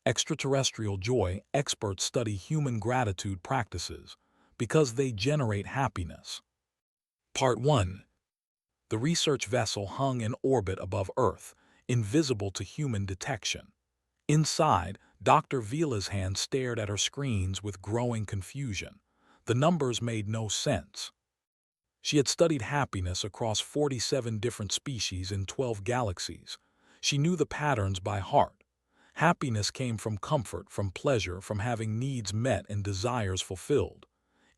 Extraterrestrial joy, experts study human gratitude practices because they generate happiness. Part 1. The research vessel hung in orbit above Earth, invisible to human detection. Inside, Dr. Vila's hand stared at her screens with growing confusion. The numbers made no sense. She had studied happiness across 47 different species in 12 galaxies. She knew the patterns by heart. Happiness came from comfort, from pleasure, from having needs met and desires fulfilled.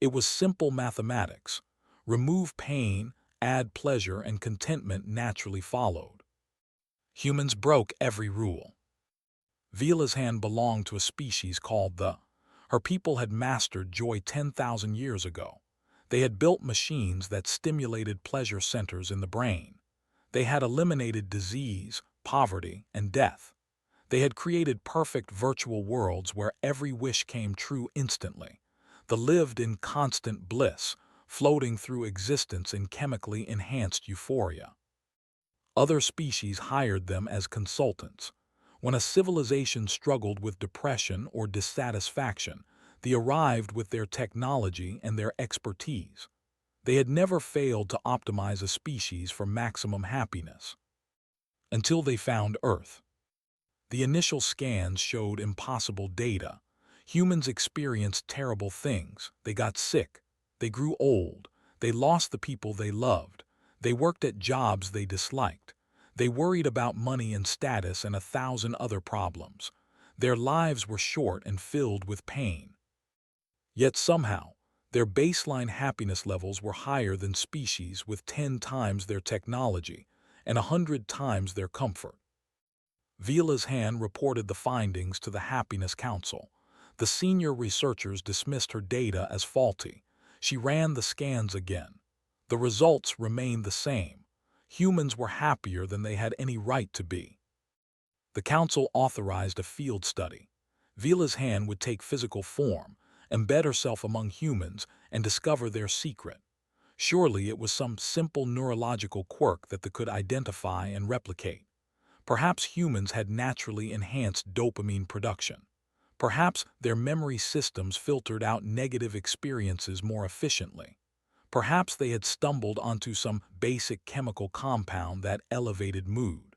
It was simple mathematics. Remove pain, add pleasure, and contentment naturally followed. Humans broke every rule. Vila's hand belonged to a species called the. Her people had mastered joy 10,000 years ago. They had built machines that stimulated pleasure centers in the brain. They had eliminated disease, poverty, and death. They had created perfect virtual worlds where every wish came true instantly. They lived in constant bliss, floating through existence in chemically enhanced euphoria. Other species hired them as consultants. When a civilization struggled with depression or dissatisfaction, they arrived with their technology and their expertise. They had never failed to optimize a species for maximum happiness. Until they found Earth. The initial scans showed impossible data. Humans experienced terrible things. They got sick. They grew old. They lost the people they loved. They worked at jobs they disliked. They worried about money and status and 1,000 other problems. Their lives were short and filled with pain. Yet somehow, their baseline happiness levels were higher than species with 10 times their technology and 100 times their comfort. Vila's hand reported the findings to the Happiness Council. The senior researchers dismissed her data as faulty. She ran the scans again. The results remained the same. Humans were happier than they had any right to be. The council authorized a field study. Vila's hand would take physical form, embed herself among humans, and discover their secret. Surely it was some simple neurological quirk that they could identify and replicate. Perhaps humans had naturally enhanced dopamine production. Perhaps their memory systems filtered out negative experiences more efficiently. Perhaps they had stumbled onto some basic chemical compound that elevated mood.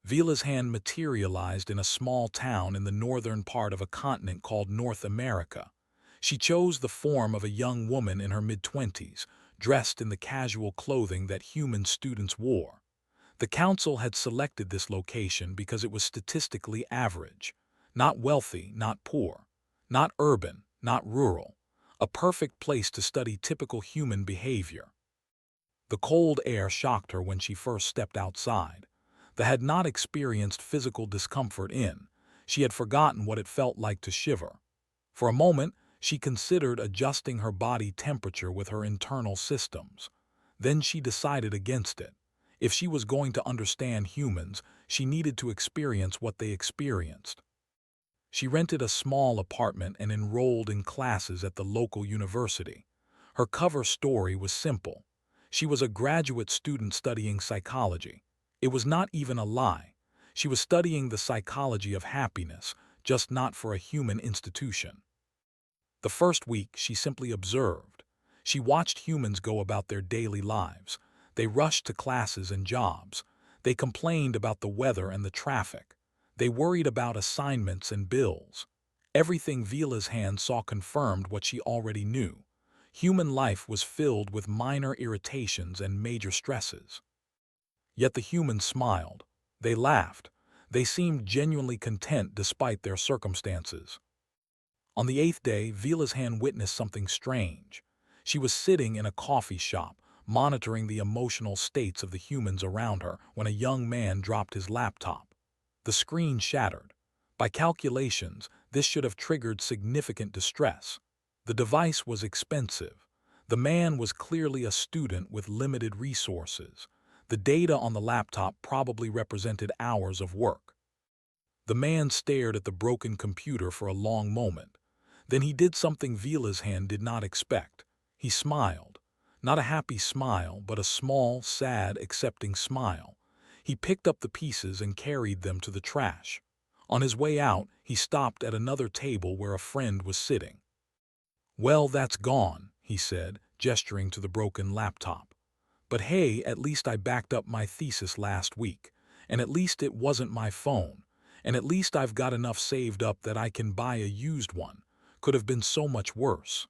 Vila's hand materialized in a small town in the northern part of a continent called North America. She chose the form of a young woman in her mid-20s, dressed in the casual clothing that human students wore. The council had selected this location because it was statistically average. Not wealthy, not poor. Not urban, not rural. A perfect place to study typical human behavior. The cold air shocked her when she first stepped outside. They had not experienced physical discomfort in. She had forgotten what it felt like to shiver. For a moment, she considered adjusting her body temperature with her internal systems. Then she decided against it. If she was going to understand humans, she needed to experience what they experienced. She rented a small apartment and enrolled in classes at the local university. Her cover story was simple. She was a graduate student studying psychology. It was not even a lie. She was studying the psychology of happiness, just not for a human institution. The first week, she simply observed. She watched humans go about their daily lives. They rushed to classes and jobs. They complained about the weather and the traffic. They worried about assignments and bills. Everything Vila's hand saw confirmed what she already knew. Human life was filled with minor irritations and major stresses. Yet the humans smiled. They laughed. They seemed genuinely content despite their circumstances. On the 8th day, Vila's hand witnessed something strange. She was sitting in a coffee shop, monitoring the emotional states of the humans around her when a young man dropped his laptop. The screen shattered. By calculations, this should have triggered significant distress. The device was expensive. The man was clearly a student with limited resources. The data on the laptop probably represented hours of work. The man stared at the broken computer for a long moment. Then he did something Vila's hand did not expect. He smiled. Not a happy smile, but a small, sad, accepting smile. He picked up the pieces and carried them to the trash. On his way out, he stopped at another table where a friend was sitting. "Well, that's gone," he said, gesturing to the broken laptop. "But hey, at least I backed up my thesis last week, and at least it wasn't my phone, and at least I've got enough saved up that I can buy a used one. Could have been so much worse."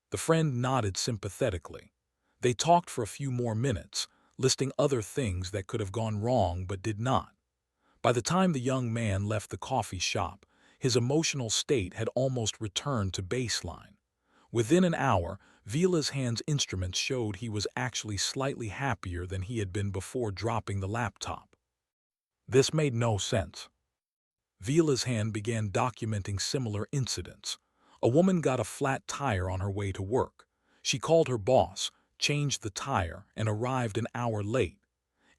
The friend nodded sympathetically. They talked for a few more minutes, listing other things that could have gone wrong but did not. By the time the young man left the coffee shop, his emotional state had almost returned to baseline. Within an hour, Vila's hand's instruments showed he was actually slightly happier than he had been before dropping the laptop. This made no sense. Vila's hand began documenting similar incidents. A woman got a flat tire on her way to work. She called her boss, changed the tire, and arrived an hour late.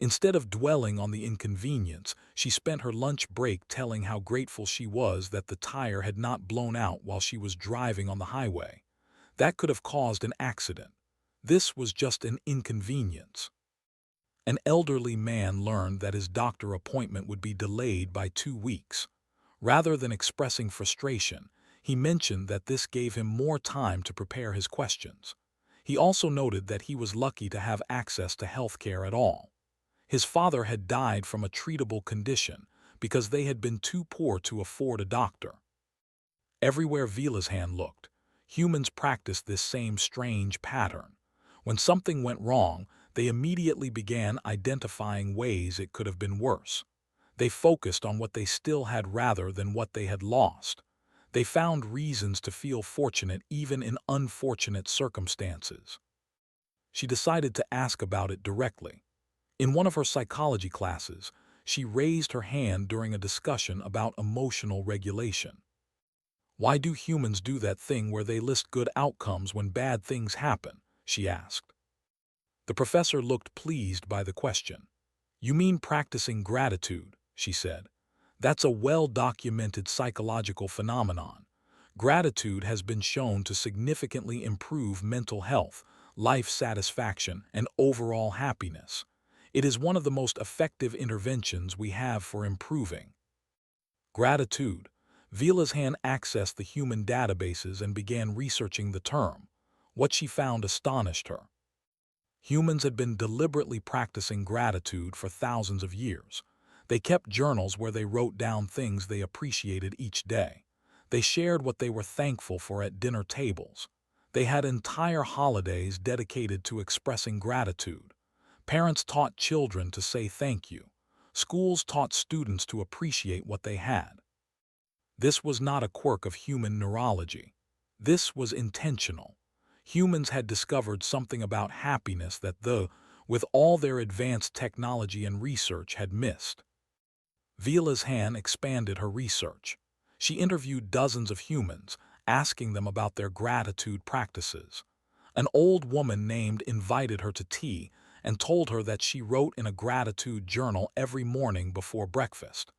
Instead of dwelling on the inconvenience, she spent her lunch break telling how grateful she was that the tire had not blown out while she was driving on the highway. That could have caused an accident. This was just an inconvenience. An elderly man learned that his doctor appointment would be delayed by 2 weeks. Rather than expressing frustration, he mentioned that this gave him more time to prepare his questions. He also noted that he was lucky to have access to health care at all. His father had died from a treatable condition because they had been too poor to afford a doctor. Everywhere Vila's hand looked, humans practiced this same strange pattern. When something went wrong, they immediately began identifying ways it could have been worse. They focused on what they still had rather than what they had lost. They found reasons to feel fortunate even in unfortunate circumstances. She decided to ask about it directly. In one of her psychology classes, she raised her hand during a discussion about emotional regulation. "Why do humans do that thing where they list good outcomes when bad things happen?" she asked. The professor looked pleased by the question. "You mean practicing gratitude," she said. "That's a well-documented psychological phenomenon. Gratitude has been shown to significantly improve mental health, life satisfaction, and overall happiness. It is one of the most effective interventions we have for improving." Gratitude. Vila's hand accessed the human databases and began researching the term. What she found astonished her. Humans had been deliberately practicing gratitude for thousands of years. They kept journals where they wrote down things they appreciated each day. They shared what they were thankful for at dinner tables. They had entire holidays dedicated to expressing gratitude. Parents taught children to say thank you. Schools taught students to appreciate what they had. This was not a quirk of human neurology. This was intentional. Humans had discovered something about happiness that with all their advanced technology and research, had missed. Vila's hand expanded her research. She interviewed dozens of humans, asking them about their gratitude practices. An old woman named invited her to tea and told her that she wrote in a gratitude journal every morning before breakfast.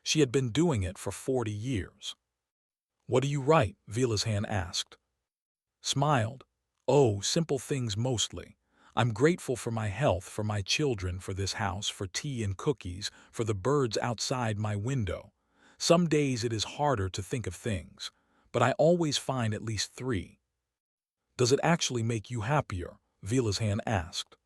She had been doing it for 40 years. "What do you write?" Vila's hand asked. Smiled. "Oh, simple things mostly. I'm grateful for my health, for my children, for this house, for tea and cookies, for the birds outside my window. Some days it is harder to think of things, but I always find at least 3. "Does it actually make you happier?" Vila's hand asked.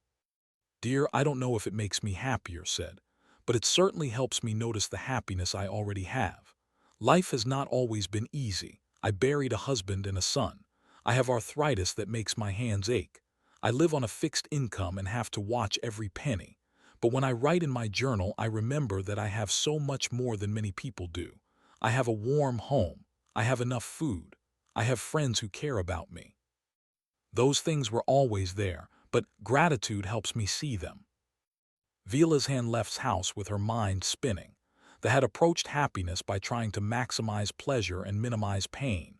"Dear, I don't know if it makes me happier," said, "but it certainly helps me notice the happiness I already have. Life has not always been easy. I buried a husband and a son. I have arthritis that makes my hands ache. I live on a fixed income and have to watch every penny. But when I write in my journal, I remember that I have so much more than many people do. I have a warm home. I have enough food. I have friends who care about me. Those things were always there, but gratitude helps me see them." Vila's hand left house with her mind spinning. They had approached happiness by trying to maximize pleasure and minimize pain.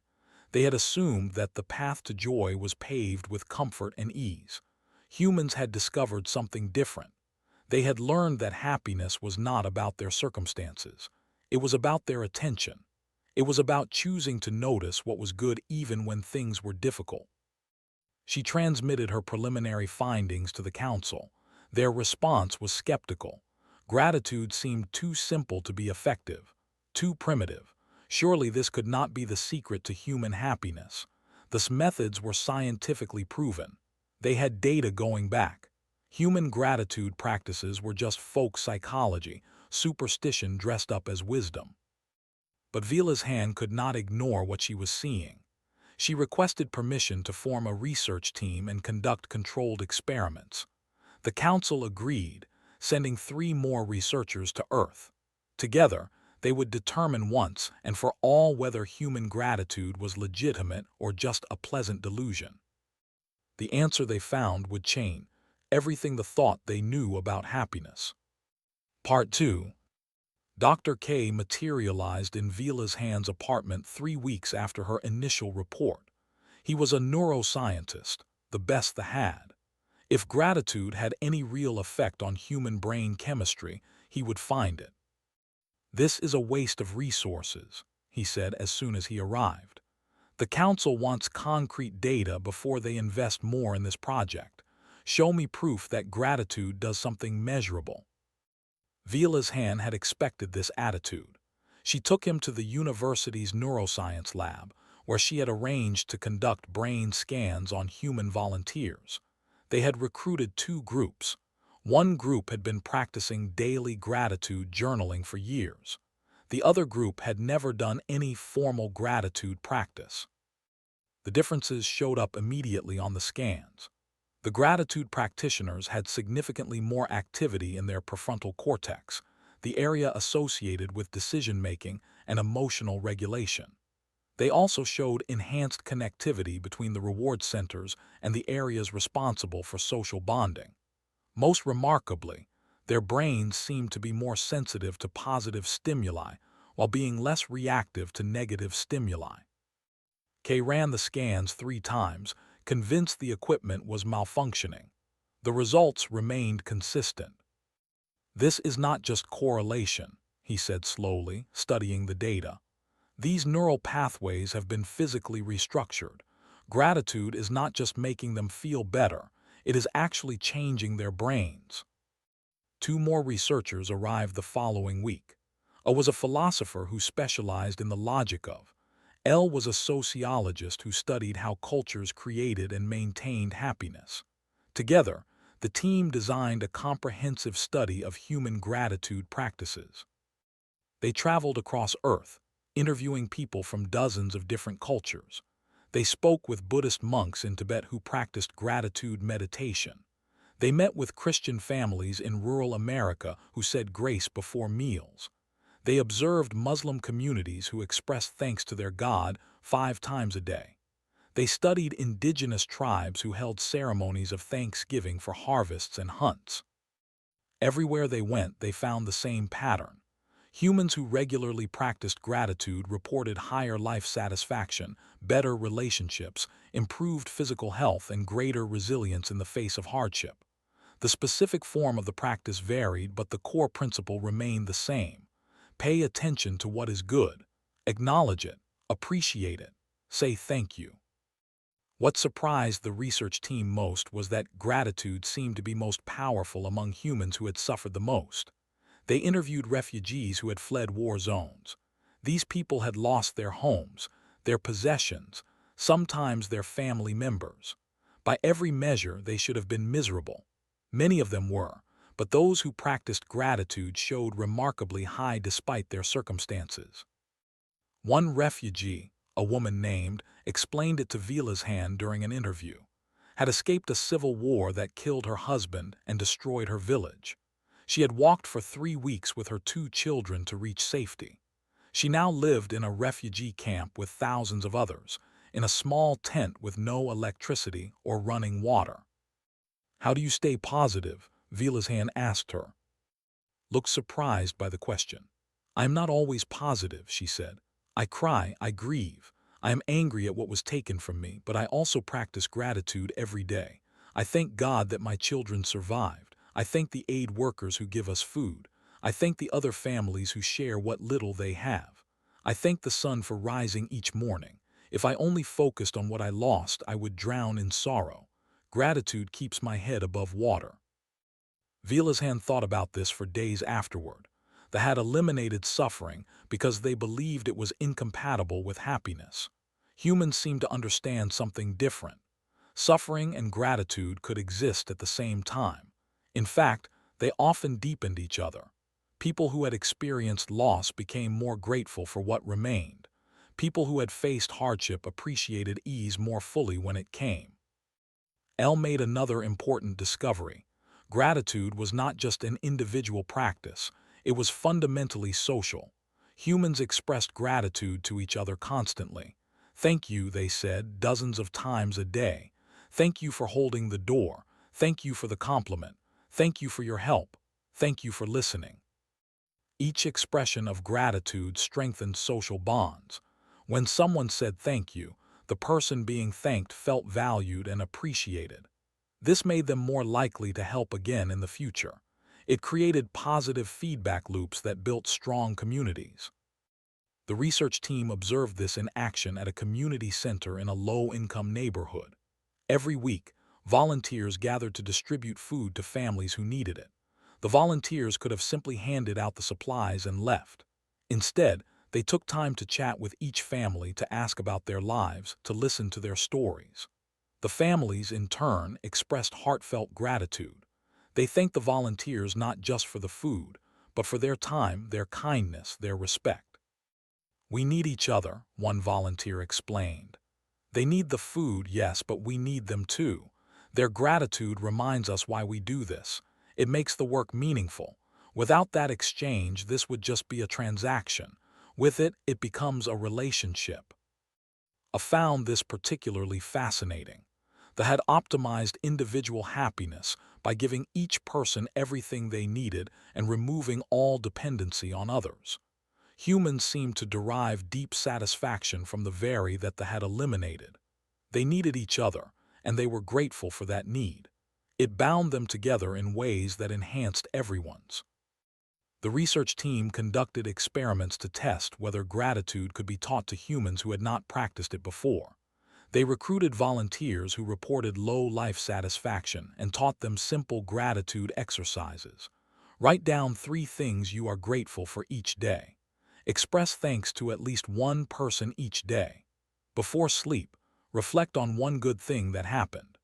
They had assumed that the path to joy was paved with comfort and ease. Humans had discovered something different. They had learned that happiness was not about their circumstances. It was about their attention. It was about choosing to notice what was good even when things were difficult. She transmitted her preliminary findings to the council. Their response was skeptical. Gratitude seemed too simple to be effective. Too primitive. Surely this could not be the secret to human happiness. The methods were scientifically proven. They had data going back. Human gratitude practices were just folk psychology, superstition dressed up as wisdom. But Vila's hand could not ignore what she was seeing. She requested permission to form a research team and conduct controlled experiments. The council agreed, sending 3 more researchers to Earth. Together, they would determine once and for all whether human gratitude was legitimate or just a pleasant delusion. The answer they found would change everything the thought they knew about happiness. Part 2. Dr. K materialized in Vila's hand's apartment 3 weeks after her initial report. He was a neuroscientist, the best the had. If gratitude had any real effect on human brain chemistry, he would find it. "This is a waste of resources," he said as soon as he arrived. "The council wants concrete data before they invest more in this project. Show me proof that gratitude does something measurable." Vila's hand had expected this attitude. She took him to the university's neuroscience lab, where she had arranged to conduct brain scans on human volunteers. They had recruited 2 groups. One group had been practicing daily gratitude journaling for years. The other group had never done any formal gratitude practice. The differences showed up immediately on the scans. The gratitude practitioners had significantly more activity in their prefrontal cortex, the area associated with decision-making and emotional regulation. They also showed enhanced connectivity between the reward centers and the areas responsible for social bonding. Most remarkably, their brains seemed to be more sensitive to positive stimuli while being less reactive to negative stimuli. Kay ran the scans 3 times, convinced the equipment was malfunctioning. The results remained consistent. "This is not just correlation," he said slowly, studying the data. "These neural pathways have been physically restructured. Gratitude is not just making them feel better, it is actually changing their brains." 2 more researchers arrived the following week. A was a philosopher who specialized in the logic of. L was a sociologist who studied how cultures created and maintained happiness. Together, the team designed a comprehensive study of human gratitude practices. They traveled across Earth, interviewing people from dozens of different cultures. They spoke with Buddhist monks in Tibet who practiced gratitude meditation. They met with Christian families in rural America who said grace before meals. They observed Muslim communities who expressed thanks to their God 5 times a day. They studied indigenous tribes who held ceremonies of thanksgiving for harvests and hunts. Everywhere they went, they found the same pattern. Humans who regularly practiced gratitude reported higher life satisfaction, better relationships, improved physical health, and greater resilience in the face of hardship. The specific form of the practice varied, but the core principle remained the same. Pay attention to what is good. Acknowledge it. Appreciate it. Say thank you. What surprised the research team most was that gratitude seemed to be most powerful among humans who had suffered the most. They interviewed refugees who had fled war zones. These people had lost their homes, their possessions, sometimes their family members. By every measure, they should have been miserable. Many of them were, but those who practiced gratitude showed remarkably high despite their circumstances. One refugee, a woman named, explained it to Vila's hand during an interview, had escaped a civil war that killed her husband and destroyed her village. She had walked for 3 weeks with her 2 children to reach safety. She now lived in a refugee camp with thousands of others, in a small tent with no electricity or running water. "How do you stay positive?" Vila's hand asked her. Looked surprised by the question. "I am not always positive," she said. "I cry, I grieve. I am angry at what was taken from me, but I also practice gratitude every day. I thank God that my children survived. I thank the aid workers who give us food. I thank the other families who share what little they have. I thank the sun for rising each morning. If I only focused on what I lost, I would drown in sorrow. Gratitude keeps my head above water." Vila's hand thought about this for days afterward. that had eliminated suffering because they believed it was incompatible with happiness. Humans seemed to understand something different. Suffering and gratitude could exist at the same time. In fact, they often deepened each other. People who had experienced loss became more grateful for what remained. People who had faced hardship appreciated ease more fully when it came. Elle made another important discovery. Gratitude was not just an individual practice, it was fundamentally social. Humans expressed gratitude to each other constantly. Thank you, they said, dozens of times a day. Thank you for holding the door. Thank you for the compliment. Thank you for your help. Thank you for listening. Each expression of gratitude strengthened social bonds. When someone said thank you, the person being thanked felt valued and appreciated. This made them more likely to help again in the future. It created positive feedback loops that built strong communities. The research team observed this in action at a community center in a low-income neighborhood. Every week, volunteers gathered to distribute food to families who needed it. The volunteers could have simply handed out the supplies and left. Instead, they took time to chat with each family, to ask about their lives, to listen to their stories. The families, in turn, expressed heartfelt gratitude. They thanked the volunteers not just for the food, but for their time, their kindness, their respect. "We need each other," one volunteer explained. "They need the food, yes, but we need them too. Their gratitude reminds us why we do this. It makes the work meaningful. Without that exchange, this would just be a transaction. With it, it becomes a relationship." I found this particularly fascinating. They had optimized individual happiness by giving each person everything they needed and removing all dependency on others. Humans seemed to derive deep satisfaction from the very that they had eliminated. They needed each other, and they were grateful for that need. It bound them together in ways that enhanced everyone's. The research team conducted experiments to test whether gratitude could be taught to humans who had not practiced it before. They recruited volunteers who reported low life satisfaction and taught them simple gratitude exercises. Write down 3 things you are grateful for each day. Express thanks to at least one person each day. Before sleep, reflect on one good thing that happened.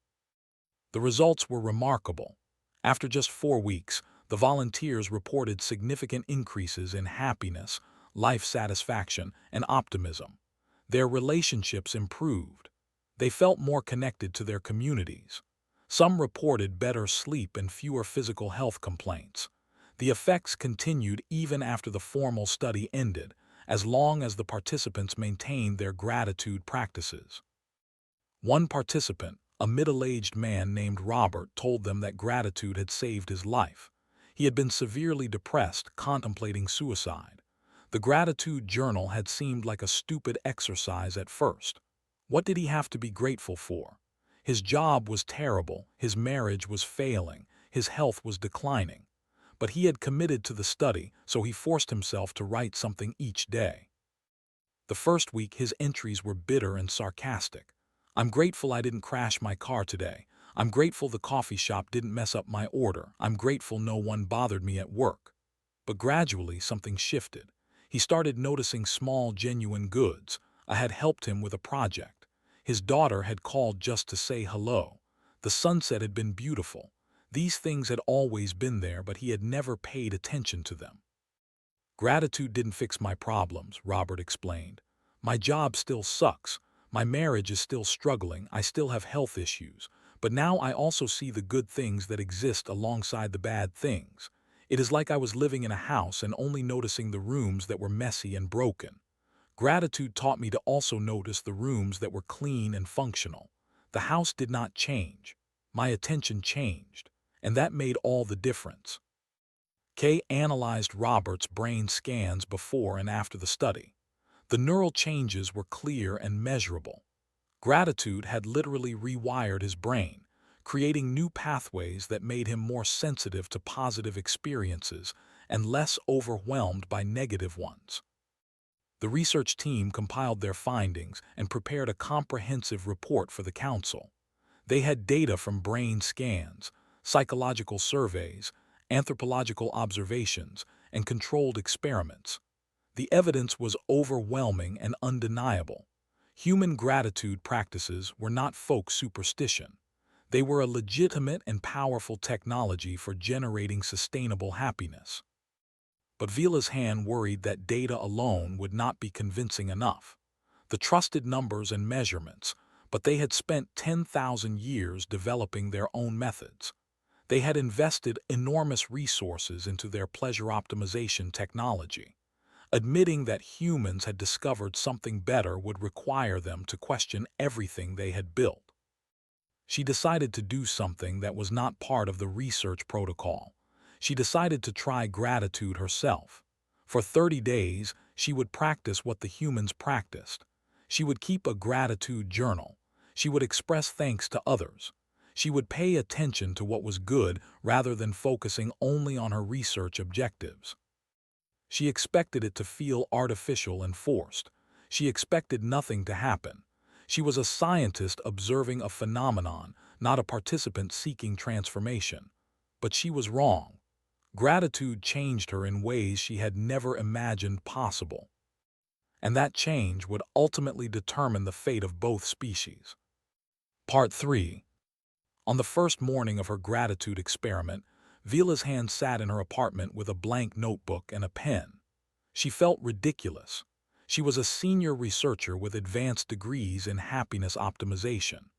The results were remarkable. After just 4 weeks, the volunteers reported significant increases in happiness, life satisfaction, and optimism. Their relationships improved. They felt more connected to their communities. Some reported better sleep and fewer physical health complaints. The effects continued even after the formal study ended, as long as the participants maintained their gratitude practices. One participant, a middle-aged man named Robert, told them that gratitude had saved his life. He had been severely depressed, contemplating suicide. The gratitude journal had seemed like a stupid exercise at first. What did he have to be grateful for? His job was terrible, his marriage was failing, his health was declining. But he had committed to the study, so he forced himself to write something each day. The first week, his entries were bitter and sarcastic. "I'm grateful I didn't crash my car today. I'm grateful the coffee shop didn't mess up my order. I'm grateful no one bothered me at work." But gradually something shifted. He started noticing small, genuine goods. I had helped him with a project. His daughter had called just to say hello. The sunset had been beautiful. These things had always been there, but he had never paid attention to them. "Gratitude didn't fix my problems," Robert explained. "My job still sucks. My marriage is still struggling. I still have health issues. But now I also see the good things that exist alongside the bad things. It is like I was living in a house and only noticing the rooms that were messy and broken. Gratitude taught me to also notice the rooms that were clean and functional. The house did not change. My attention changed. And that made all the difference." Kay analyzed Robert's brain scans before and after the study. The neural changes were clear and measurable. Gratitude had literally rewired his brain, creating new pathways that made him more sensitive to positive experiences and less overwhelmed by negative ones. The research team compiled their findings and prepared a comprehensive report for the council. They had data from brain scans, psychological surveys, anthropological observations, and controlled experiments. The evidence was overwhelming and undeniable. Human gratitude practices were not folk superstition. They were a legitimate and powerful technology for generating sustainable happiness. But Vila's hand worried that data alone would not be convincing enough. The trusted numbers and measurements, but they had spent 10,000 years developing their own methods. They had invested enormous resources into their pleasure optimization technology. Admitting that humans had discovered something better would require them to question everything they had built. She decided to do something that was not part of the research protocol. She decided to try gratitude herself. For 30 days, she would practice what the humans practiced. She would keep a gratitude journal. She would express thanks to others. She would pay attention to what was good rather than focusing only on her research objectives. She expected it to feel artificial and forced. She expected nothing to happen. She was a scientist observing a phenomenon, not a participant seeking transformation. But she was wrong. Gratitude changed her in ways she had never imagined possible. And that change would ultimately determine the fate of both species. Part 3. On the first morning of her gratitude experiment, Vila's hand sat in her apartment with a blank notebook and a pen. She felt ridiculous. She was a senior researcher with advanced degrees in happiness optimization.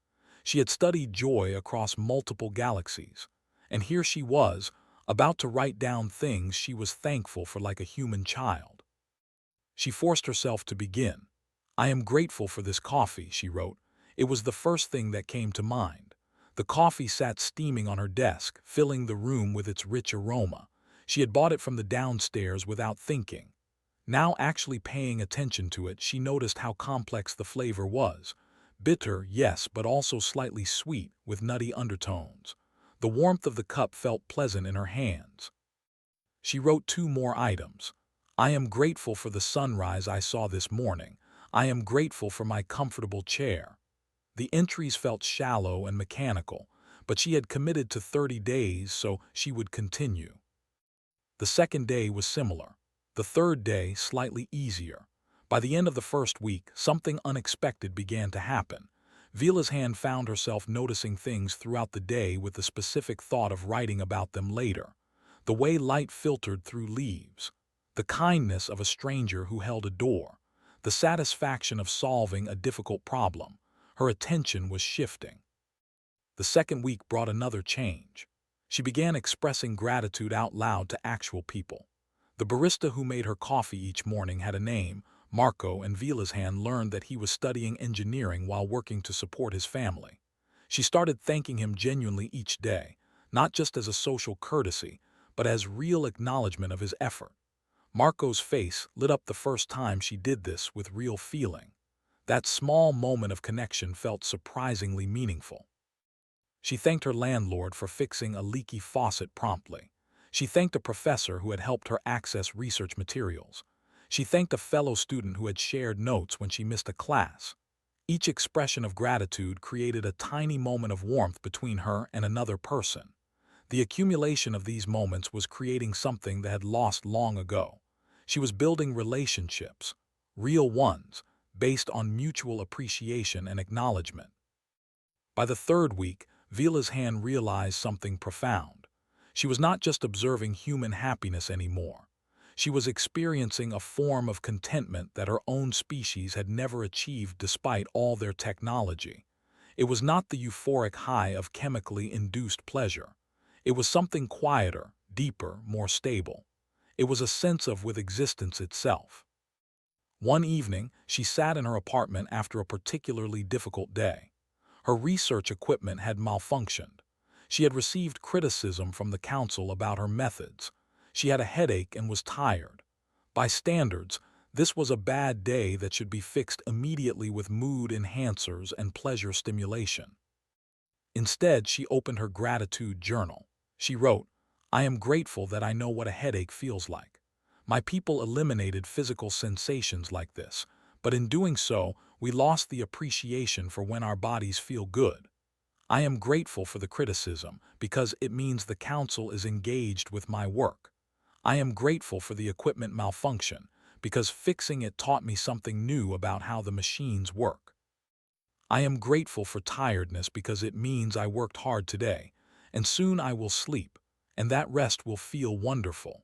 She had studied joy across multiple galaxies. And here she was, about to write down things she was thankful for like a human child. She forced herself to begin. "I am grateful for this coffee," she wrote. It was the first thing that came to mind. The coffee sat steaming on her desk, filling the room with its rich aroma. She had bought it from the downstairs without thinking. Now actually paying attention to it, she noticed how complex the flavor was. Bitter, yes, but also slightly sweet, with nutty undertones. The warmth of the cup felt pleasant in her hands. She wrote 2 more items. "I am grateful for the sunrise I saw this morning. I am grateful for my comfortable chair." The entries felt shallow and mechanical, but she had committed to 30 days, so she would continue. The second day was similar. The third day, slightly easier. By the end of the first week, something unexpected began to happen. Vila's hand found herself noticing things throughout the day with the specific thought of writing about them later. The way light filtered through leaves. The kindness of a stranger who held a door. The satisfaction of solving a difficult problem. Her attention was shifting. The second week brought another change. She began expressing gratitude out loud to actual people. The barista who made her coffee each morning had a name, Marco, and Vila's hand learned that he was studying engineering while working to support his family. She started thanking him genuinely each day, not just as a social courtesy, but as real acknowledgement of his effort. Marco's face lit up the first time she did this with real feeling. That small moment of connection felt surprisingly meaningful. She thanked her landlord for fixing a leaky faucet promptly. She thanked a professor who had helped her access research materials. She thanked a fellow student who had shared notes when she missed a class. Each expression of gratitude created a tiny moment of warmth between her and another person. The accumulation of these moments was creating something that had lost long ago. She was building relationships, real ones, based on mutual appreciation and acknowledgement. By the third week, Vila's hand realized something profound. She was not just observing human happiness anymore. She was experiencing a form of contentment that her own species had never achieved despite all their technology. It was not the euphoric high of chemically induced pleasure. It was something quieter, deeper, more stable. It was a sense of with existence itself. One evening, she sat in her apartment after a particularly difficult day. Her research equipment had malfunctioned. She had received criticism from the council about her methods. She had a headache and was tired. By standards, this was a bad day that should be fixed immediately with mood enhancers and pleasure stimulation. Instead, she opened her gratitude journal. She wrote, "I am grateful that I know what a headache feels like. My people eliminated physical sensations like this, but in doing so, we lost the appreciation for when our bodies feel good. I am grateful for the criticism because it means the council is engaged with my work. I am grateful for the equipment malfunction, because fixing it taught me something new about how the machines work. I am grateful for tiredness because it means I worked hard today, and soon I will sleep, and that rest will feel wonderful.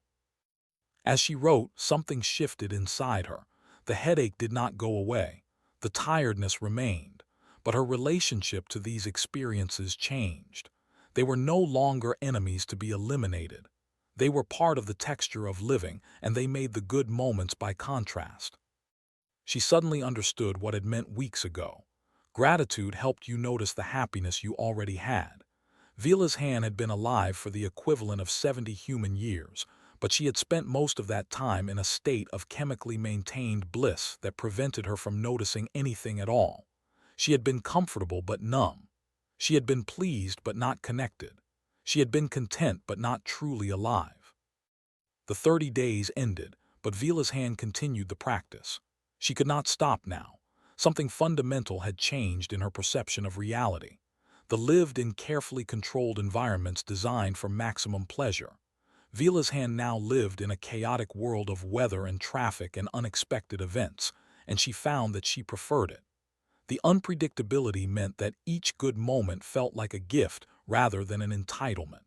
As she wrote, something shifted inside her. The headache did not go away. The tiredness remained, but her relationship to these experiences changed. They were no longer enemies to be eliminated. They were part of the texture of living, and they made the good moments by contrast. She suddenly understood what had meant weeks ago. Gratitude helped you notice the happiness you already had. Vila's hand had been alive for the equivalent of 70 human years, but she had spent most of that time in a state of chemically maintained bliss that prevented her from noticing anything at all. She had been comfortable but numb. She had been pleased but not connected. She had been content but not truly alive. The 30 days ended, but Vila's hand continued the practice. She could not stop now. Something fundamental had changed in her perception of reality. The lived in carefully controlled environments designed for maximum pleasure. Vila's hand now lived in a chaotic world of weather and traffic and unexpected events, and she found that she preferred it. The unpredictability meant that each good moment felt like a gift rather than an entitlement.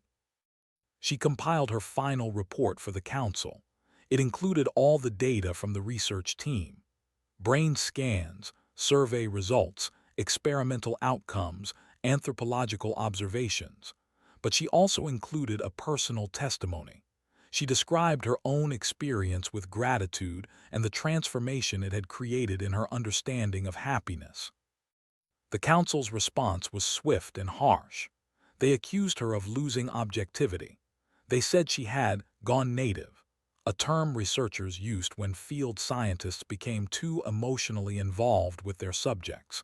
She compiled her final report for the council. It included all the data from the research team: brain scans, survey results, experimental outcomes, anthropological observations. But she also included a personal testimony. She described her own experience with gratitude and the transformation it had created in her understanding of happiness. The council's response was swift and harsh. They accused her of losing objectivity. They said she had gone native, a term researchers used when field scientists became too emotionally involved with their subjects.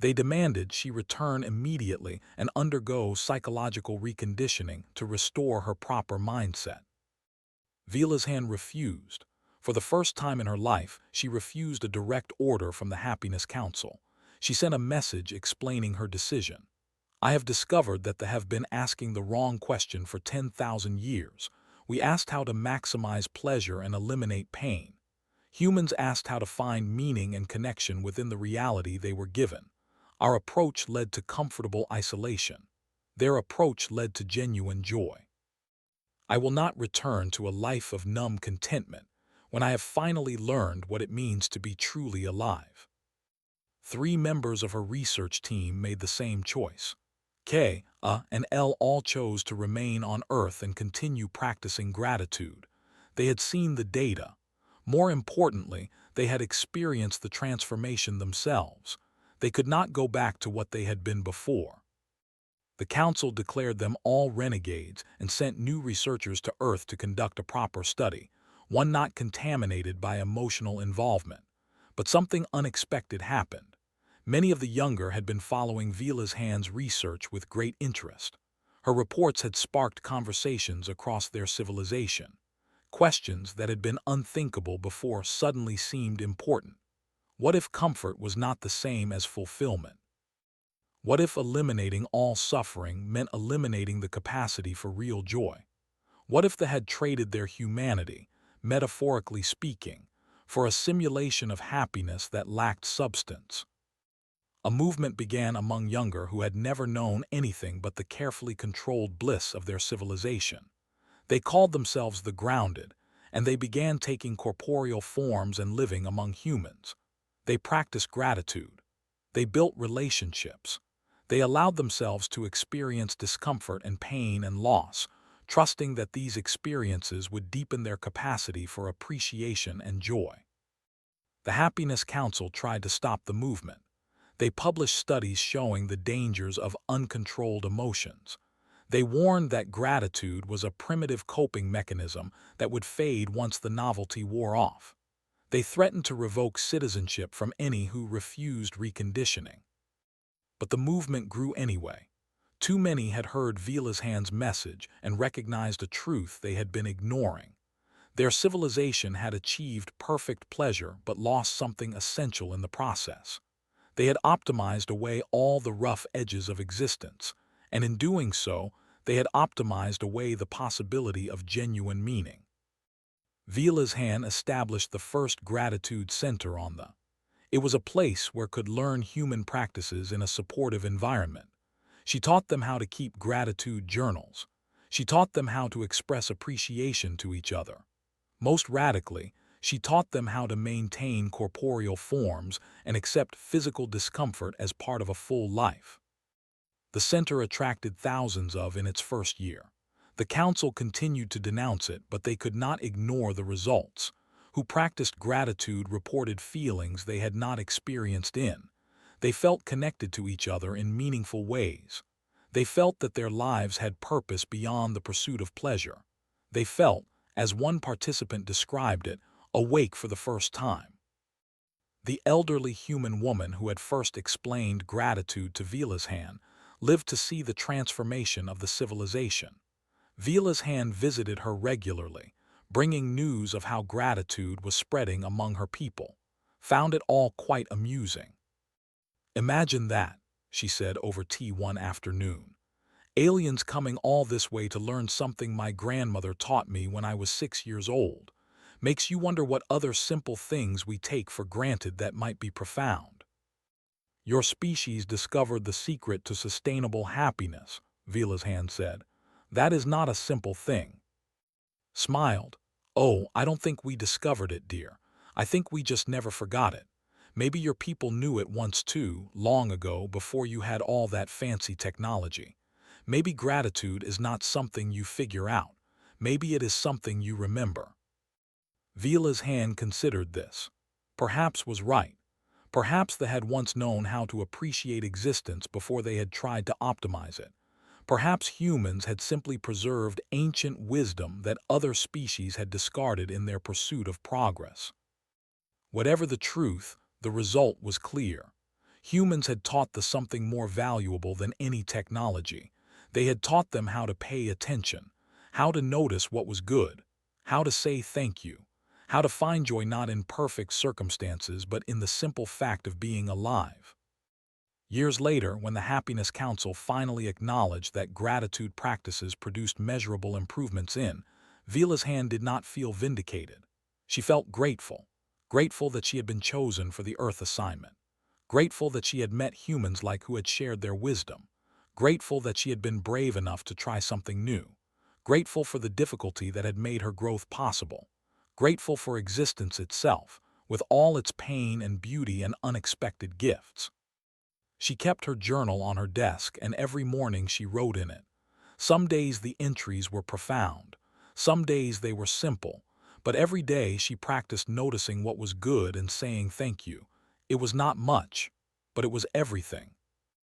They demanded she return immediately and undergo psychological reconditioning to restore her proper mindset. Vila's hand refused. For the first time in her life, she refused a direct order from the Happiness Council. She sent a message explaining her decision. I have discovered that they have been asking the wrong question for 10,000 years. We asked how to maximize pleasure and eliminate pain. Humans asked how to find meaning and connection within the reality they were given. Our approach led to comfortable isolation. Their approach led to genuine joy. I will not return to a life of numb contentment when I have finally learned what it means to be truly alive. 3 members of her research team made the same choice. K, A, and L all chose to remain on Earth and continue practicing gratitude. They had seen the data. More importantly, they had experienced the transformation themselves. They could not go back to what they had been before. The council declared them all renegades and sent new researchers to Earth to conduct a proper study, one not contaminated by emotional involvement. But something unexpected happened. Many of the younger had been following Vila's hand's research with great interest. Her reports had sparked conversations across their civilization. Questions that had been unthinkable before suddenly seemed important. What if comfort was not the same as fulfillment? What if eliminating all suffering meant eliminating the capacity for real joy? What if they had traded their humanity, metaphorically speaking, for a simulation of happiness that lacked substance? A movement began among younger who had never known anything but the carefully controlled bliss of their civilization. They called themselves the Grounded, and they began taking corporeal forms and living among humans. They practiced gratitude. They built relationships. They allowed themselves to experience discomfort and pain and loss, trusting that these experiences would deepen their capacity for appreciation and joy. The Happiness Council tried to stop the movement. They published studies showing the dangers of uncontrolled emotions. They warned that gratitude was a primitive coping mechanism that would fade once the novelty wore off. They threatened to revoke citizenship from any who refused reconditioning. But the movement grew anyway. Too many had heard Vila's hand's message and recognized a truth they had been ignoring. Their civilization had achieved perfect pleasure but lost something essential in the process. They had optimized away all the rough edges of existence, and in doing so, they had optimized away the possibility of genuine meaning. Vila's hand established the first gratitude center on the. It was a place where could learn human practices in a supportive environment. She taught them how to keep gratitude journals. She taught them how to express appreciation to each other. Most radically, she taught them how to maintain corporeal forms and accept physical discomfort as part of a full life. The center attracted thousands in its first year. The council continued to denounce it, but they could not ignore the results. Who practiced gratitude reported feelings they had not experienced in. They felt connected to each other in meaningful ways. They felt that their lives had purpose beyond the pursuit of pleasure. They felt, as one participant described it, awake for the first time. The elderly human woman who had first explained gratitude to Vila's hand lived to see the transformation of the civilization. Vila's hand visited her regularly, bringing news of how gratitude was spreading among her people. Found it all quite amusing. "Imagine that," she said over tea one afternoon. "Aliens coming all this way to learn something my grandmother taught me when I was 6 years old. Makes you wonder what other simple things we take for granted that might be profound." "Your species discovered the secret to sustainable happiness," Vila's hand said. "That is not a simple thing." Smiled. "Oh, I don't think we discovered it, dear. I think we just never forgot it. Maybe your people knew it once too, long ago, before you had all that fancy technology. Maybe gratitude is not something you figure out. Maybe it is something you remember." Vila's hand considered this. Perhaps was right. Perhaps they had once known how to appreciate existence before they had tried to optimize it. Perhaps humans had simply preserved ancient wisdom that other species had discarded in their pursuit of progress. Whatever the truth, the result was clear. Humans had taught them something more valuable than any technology. They had taught them how to pay attention, how to notice what was good, how to say thank you, how to find joy not in perfect circumstances but in the simple fact of being alive. Years later, when the Happiness Council finally acknowledged that gratitude practices produced measurable improvements in, Vila's hand did not feel vindicated. She felt grateful. Grateful that she had been chosen for the Earth assignment. Grateful that she had met humans like who had shared their wisdom. Grateful that she had been brave enough to try something new. Grateful for the difficulty that had made her growth possible. Grateful for existence itself, with all its pain and beauty and unexpected gifts. She kept her journal on her desk, and every morning she wrote in it. Some days the entries were profound. Some days they were simple. But every day she practiced noticing what was good and saying thank you. It was not much, but it was everything.